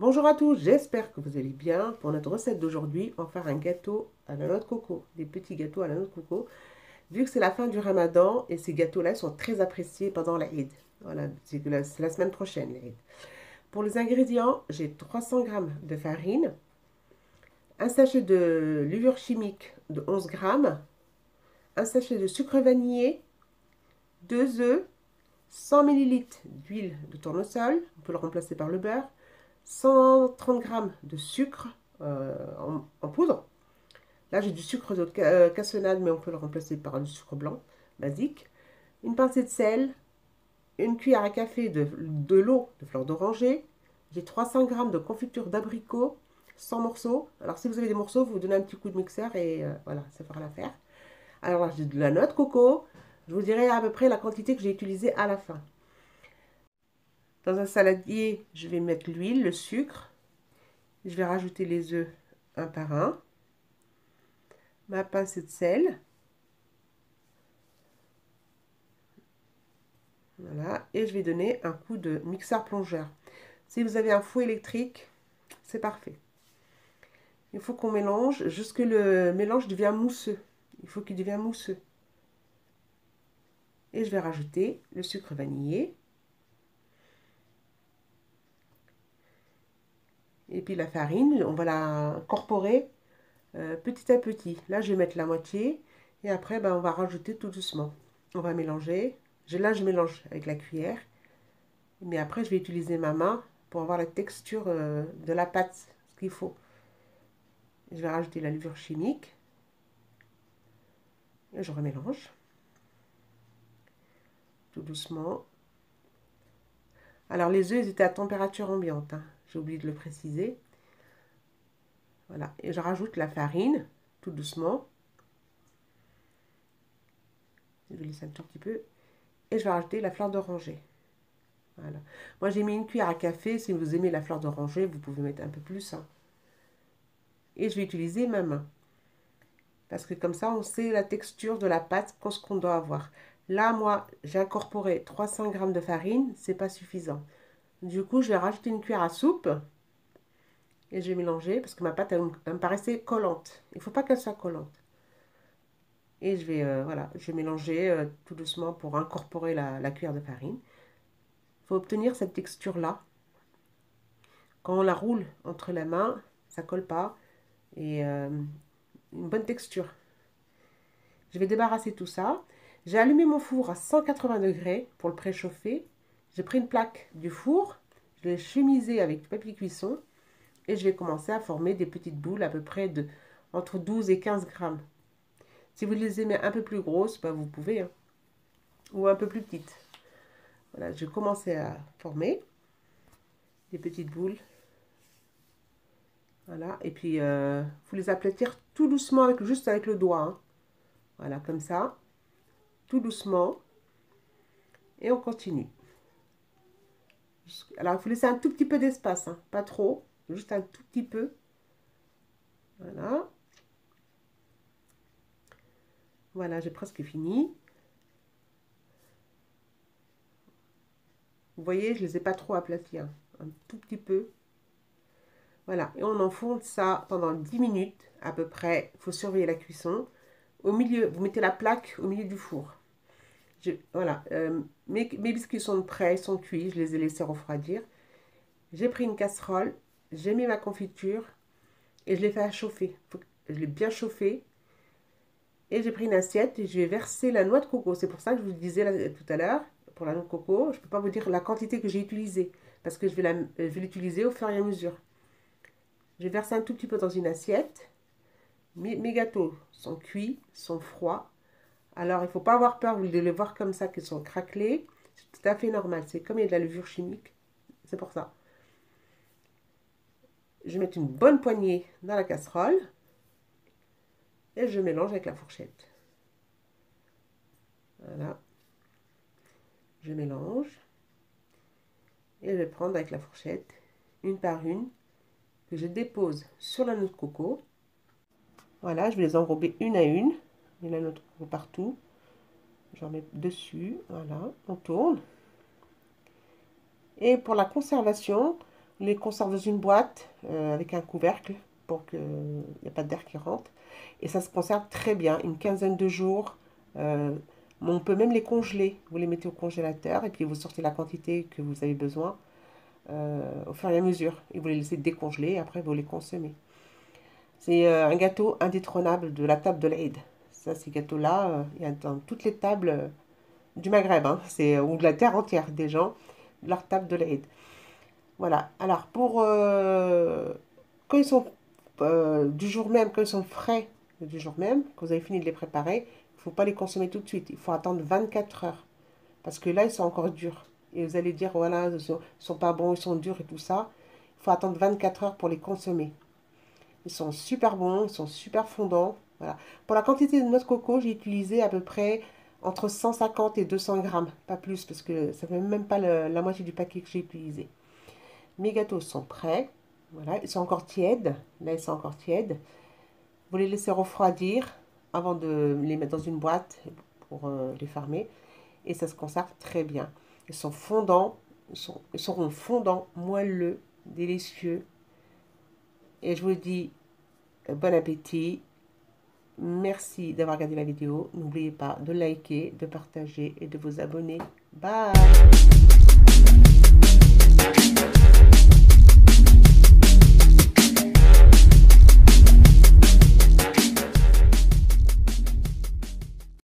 Bonjour à tous, j'espère que vous allez bien. Pour notre recette d'aujourd'hui, on va faire un gâteau à la noix de coco, des petits gâteaux à la noix de coco. Vu que c'est la fin du ramadan et ces gâteaux-là sont très appréciés pendant l'Aïd. Voilà, c'est la semaine prochaine, l'Aïd. Pour les ingrédients, j'ai 300 g de farine, un sachet de levure chimique de 11 g, un sachet de sucre vanillé, 2 œufs, 100 ml d'huile de tournesol, on peut le remplacer par le beurre, 130 g de sucre en poudre. Là, j'ai du sucre de cassonade, mais on peut le remplacer par du sucre blanc, basique. Une pincée de sel, une cuillère à café de l'eau de fleur d'oranger. J'ai 300 g de confiture d'abricot, 100 morceaux. Alors, si vous avez des morceaux, vous donnez un petit coup de mixeur et voilà, ça fera l'affaire. Alors là, j'ai de la noix de coco. Je vous dirai à peu près la quantité que j'ai utilisée à la fin. Dans un saladier, je vais mettre l'huile, le sucre. Je vais rajouter les œufs un par un. Ma pincée de sel. Voilà. Et je vais donner un coup de mixeur plongeur. Si vous avez un fouet électrique, c'est parfait. Il faut qu'on mélange jusque le mélange devient mousseux. Il faut qu'il devienne mousseux. Et je vais rajouter le sucre vanillé. Et puis la farine, on va la incorporer petit à petit. Là, je vais mettre la moitié. Et après, on va rajouter tout doucement. On va mélanger. Là, je mélange avec la cuillère. Mais après, je vais utiliser ma main pour avoir la texture de la pâte, ce qu'il faut. Je vais rajouter la levure chimique. Et je remélange. Tout doucement. Alors, les œufs, ils étaient à température ambiante. Hein. J'ai oublié de le préciser. Voilà. Et je rajoute la farine, tout doucement. Je vais laisser un tout petit peu. Et je vais rajouter la fleur d'oranger. Voilà. Moi, j'ai mis une cuillère à café. Si vous aimez la fleur d'oranger, vous pouvez mettre un peu plus. Hein. Et je vais utiliser ma main. Parce que comme ça, on sait la texture de la pâte, ce qu'on doit avoir. Là, moi, j'ai incorporé 300 g de farine. C'est pas suffisant. Du coup, je vais rajouter une cuillère à soupe. Et je vais mélanger parce que ma pâte, elle me paraissait collante. Il ne faut pas qu'elle soit collante. Et je vais, voilà, je vais mélanger tout doucement pour incorporer la cuillère de farine. Il faut obtenir cette texture-là. Quand on la roule entre les mains, ça ne colle pas. Et une bonne texture. Je vais débarrasser tout ça. J'ai allumé mon four à 180 degrés pour le préchauffer. J'ai pris une plaque du four. Je l'ai chemisée avec du papier cuisson. Et je vais commencer à former des petites boules à peu près de entre 12 et 15 grammes. Si vous les aimez un peu plus grosses, vous pouvez. Hein. Ou un peu plus petites. Voilà, je vais commencer à former des petites boules. Voilà, et puis vous les aplatir tout doucement, juste avec le doigt. Hein. Voilà, comme ça. Tout doucement. Et on continue. Alors, il faut laisser un tout petit peu d'espace. Hein, pas trop, juste un tout petit peu. Voilà. Voilà, j'ai presque fini. Vous voyez, je ne les ai pas trop aplatis. Hein, un tout petit peu. Voilà, et on enfourne ça pendant 10 minutes à peu près. Il faut surveiller la cuisson. Au milieu, vous mettez la plaque au milieu du four. Voilà, mes biscuits sont prêts, ils sont cuits, je les ai laissés refroidir. J'ai pris une casserole, j'ai mis ma confiture et je l'ai fait chauffer. Je l'ai bien chauffé. Et j'ai pris une assiette et je vais verser la noix de coco. C'est pour ça que je vous disais tout à l'heure, pour la noix de coco, je ne peux pas vous dire la quantité que j'ai utilisée. Parce que je vais l'utiliser au fur et à mesure. Je vais verser un tout petit peu dans une assiette. Mes gâteaux sont cuits, sont froids. Alors, il ne faut pas avoir peur de les voir comme ça, qu'ils sont craquelés. C'est tout à fait normal. C'est comme il y a de la levure chimique. C'est pour ça. Je vais mettre une bonne poignée dans la casserole. Et je mélange avec la fourchette. Voilà. Je mélange. Et je vais prendre avec la fourchette, une par une, que je dépose sur la noix de coco. Voilà, je vais les enrober une à une. Et la noix de coco partout. J'en mets dessus. Voilà, on tourne. Et pour la conservation, les conserve dans une boîte avec un couvercle pour qu'il n'y ait pas d'air qui rentre. Et ça se conserve très bien, une quinzaine de jours. On peut même les congeler. Vous les mettez au congélateur et puis vous sortez la quantité que vous avez besoin au fur et à mesure. Et vous les laissez décongeler et après vous les consommez. C'est un gâteau indétrônable de la table de l'Aïd. Ça, ces gâteaux-là, il y a dans toutes les tables du Maghreb, hein, ou de la terre entière des gens, leur table de l'Aïd. Voilà. Alors, quand ils sont du jour même, quand ils sont frais du jour même, quand vous avez fini de les préparer, il ne faut pas les consommer tout de suite. Il faut attendre 24 heures. Parce que là, ils sont encore durs. Et vous allez dire, voilà, sont pas bons, ils sont durs et tout ça. Il faut attendre 24 heures pour les consommer. Ils sont super bons, ils sont super fondants. Voilà. Pour la quantité de noix de coco, j'ai utilisé à peu près entre 150 et 200 grammes. Pas plus, parce que ça fait même pas la moitié du paquet que j'ai utilisé. Mes gâteaux sont prêts. Voilà, ils sont encore tièdes. Là, ils sont encore tièdes. Vous les laissez refroidir avant de les mettre dans une boîte pour les fermer. Et ça se conserve très bien. Ils sont fondants. Ils seront fondants, moelleux, délicieux. Et je vous dis bon appétit. Merci d'avoir regardé la vidéo. N'oubliez pas de liker, de partager et de vous abonner. Bye!